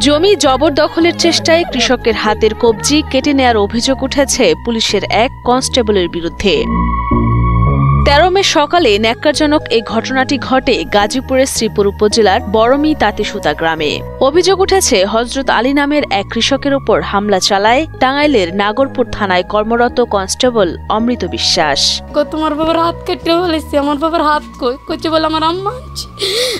জমি জবরদখলের চেষ্টায় কৃষকের হাতের কবজি কেটে নেয়ার অভিযোগ উঠেছে পুলিশের এক কনস্টেবলের বিরুদ্ধে। ১৩ মে সকালে ন্যাক্কারজনক এই ঘটনাটি ঘটে গাজীপুরের শ্রীপুর উপজেলার বড়মি তাঁতিসুতা গ্রামে। অভিযোগ উঠেছে হযরত আলী নামের এক কৃষকের উপর হামলা চালায় টাঙ্গাইলের নাগরপুর থানায় কর্মরত কনস্টেবল অমৃত বিশ্বাস। তোমার বাবার হাত কেটে ফেলেছে, আমার বাবার হাত কইছে বলে আমার আম্মা আছে।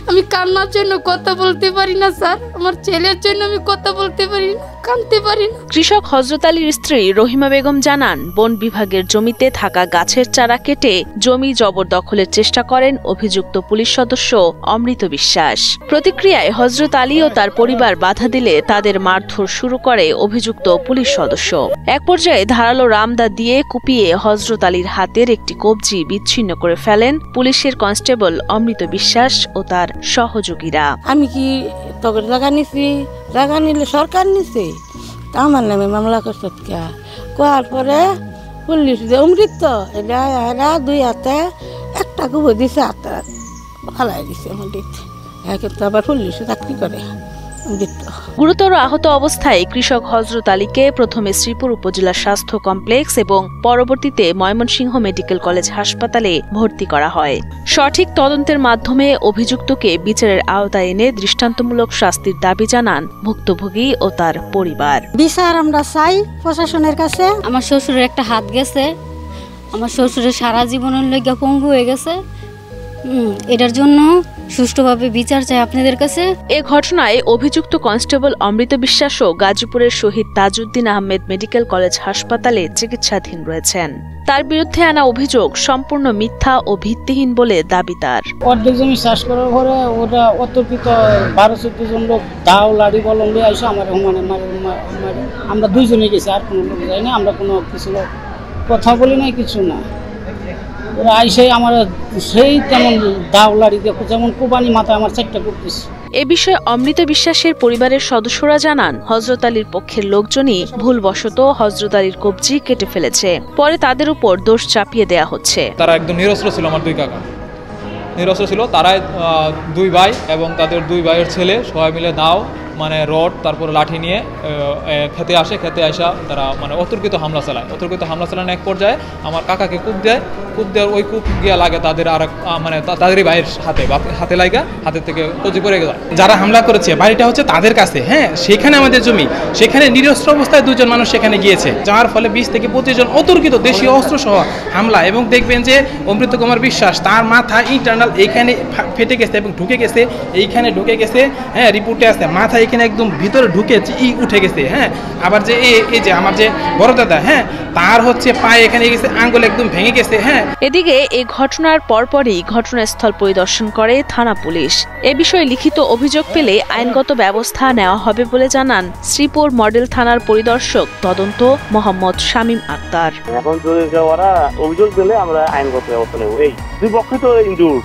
আমি কান্নার জন্য কথা বলতে পারি না স্যার, আমার ছেলের জন্য আমি কথা বলতে পারি না, কাঁদতে পারি না। কৃষক হযরত আলীর স্ত্রী রহিমা বেগম জানান, বন বিভাগের জমিতে থাকা গাছের চারা কেটে জমি জবরদখলের চেষ্টা করেন অভিযুক্ত পুলিশ সদস্য অমৃত বিশ্বাস। প্রতিক্রিয়ায় হযরত আলী ও তার পরিবার বাধা দিলে তাদের মারধর শুরু করে অভিযুক্ত পুলিশ সদস্য। এক পর্যায়ে ধারালো রামদা দিয়ে কুপিয়ে হযরত আলীর হাতের একটি কবজি বিচ্ছিন্ন করে ফেলেন পুলিশের কনস্টেবল অমৃত বিশ্বাস ও তার সহযোগীরা। আমি কি তবে জায়গা নিছি, জায়গা নিলে সরকার নিছে, আমার নামে মামলা করছে। কোয়ার পরে পুলিশ যে অমৃত এরা দুই হাতে একটা কুবো দিছে, হাতে ফালাই দিছে আমার দিতে। কিন্তু আবার পুলিশে চাকরি করে। গুরুতর আহত অবস্থায় কৃষক হযরত আলীকে প্রথমে শ্রীপুর উপজেলা স্বাস্থ্য কমপ্লেক্স এবং পরবর্তীতে ময়মনসিংহ মেডিকেল কলেজ হাসপাতালে ভর্তি করা হয়। সঠিক তদন্তের মাধ্যমে অভিযুক্তকে বিচারের আওতায় এনে দৃষ্টান্তমূলক শাস্তির দাবি জানান ভুক্তভোগী ও তার পরিবার। বিচার আমরা চাই প্রশাসনের কাছে। আমার শ্বশুরের একটা হাত গেছে, আমার শ্বশুরের সারা জীবনের লেগে পঙ্গু হয়ে গেছে। এটার জন্য সুষ্ঠুভাবে বিচার চাই আপনাদের কাছে। এ ঘটনায় অভিযুক্ত কনস্টেবল অমৃত বিশ্বাসও গাজীপুরের শহীদ তাজউদ্দিন আহমেদ মেডিকেল কলেজ হাসপাতালে চিকিৎসাধীন রয়েছেন। তার বিরুদ্ধে আনা অভিযোগ সম্পূর্ণ মিথ্যা ও ভিত্তিহীন বলে দাবি তার। অর্ধেক জমি চাষ করার পরে ওরা অতর্কিত ১২-১৪ জন লোক দাও লাড়ি বলম দিয়ে আসে আমার আমরা দুইজনে গেছি, আর কোনো লোক যাই না। আমরা কোনো কিছু কথা বলি নাই, কিছু না। ওরা আইসে আমার সেই তেমন দাওলাড়ি দেখো, যেমন কোবানি মাথায় আমার 4টা করতেছে। এ বিষয়ে অমৃত বিশ্বাসের পরিবারের সদস্যরা জানান, হযরত আলীর পক্ষের লোকজনই ভুলবশত হযরত আলীর কবজি কেটে ফেলেছে, পরে তাদের উপর দোষ চাপিয়ে দেয়া হচ্ছে। তারা একদম নিরস্ত্র ছিল, আমার দুই কাকা নিরস্ত্র ছিল। তারাই 2 ভাই এবং তাদের 2 ভাইয়ের ছেলে সবাই মিলে দাও রড তারপরে লাঠি নিয়ে খেতে আসে। খেতে আসা তারা অতর্কিত হামলা চালায়। এক পর্যায়ে আমার কাকাকে কূপ দেওয়ার ওই কূপ গিয়া লাগে তাদের আর তাদেরই ভাইয়ের হাতে লাগা, হাতের থেকে কচি পড়ে গেল। যারা হামলা করেছে বাড়িটা হচ্ছে তাদের কাছে, হ্যাঁ, সেখানে আমাদের জমি, সেখানে নিরস্ত্র অবস্থায় 2 জন মানুষ সেখানে গিয়েছে, যার ফলে 20 থেকে 25 জন অতর্কিত দেশীয় অস্ত্র সহ হামলা। এবং দেখবেন যে অমৃত কুমার বিশ্বাস তার মাথা ইন্টারনাল এইখানে ফেটে গেছে এবং ঢুকে গেছে, এইখানে ঢুকে গেছে, হ্যাঁ, রিপোর্টে আছে মাথা এখানে একদম ভিতরে ঢুকে উঠে গেছে। হ্যাঁ, আবার যে এই যে আমার যে বড় দাদা, হ্যাঁ, তার হচ্ছে পায়ে এখানে গেছে, আঙ্গুল একদম ভেঙে গেছে। হ্যাঁ, এদিকে এই ঘটনার পরপরই ঘটনাস্থল পরিদর্শন করে থানা পুলিশ। এ বিষয়ে লিখিত অভিযোগ পেলে আইনগত ব্যবস্থা নেওয়া হবে বলে জানান শ্রীপুর মডেল থানার পরিদর্শক তদন্ত মোহাম্মদ শামীম আক্তার। এখন যদি ওরা অভিযোগ দিলে আমরা আইনগত ব্যবস্থা নেব। এই দুই পক্ষই তো ইনজুর্ড।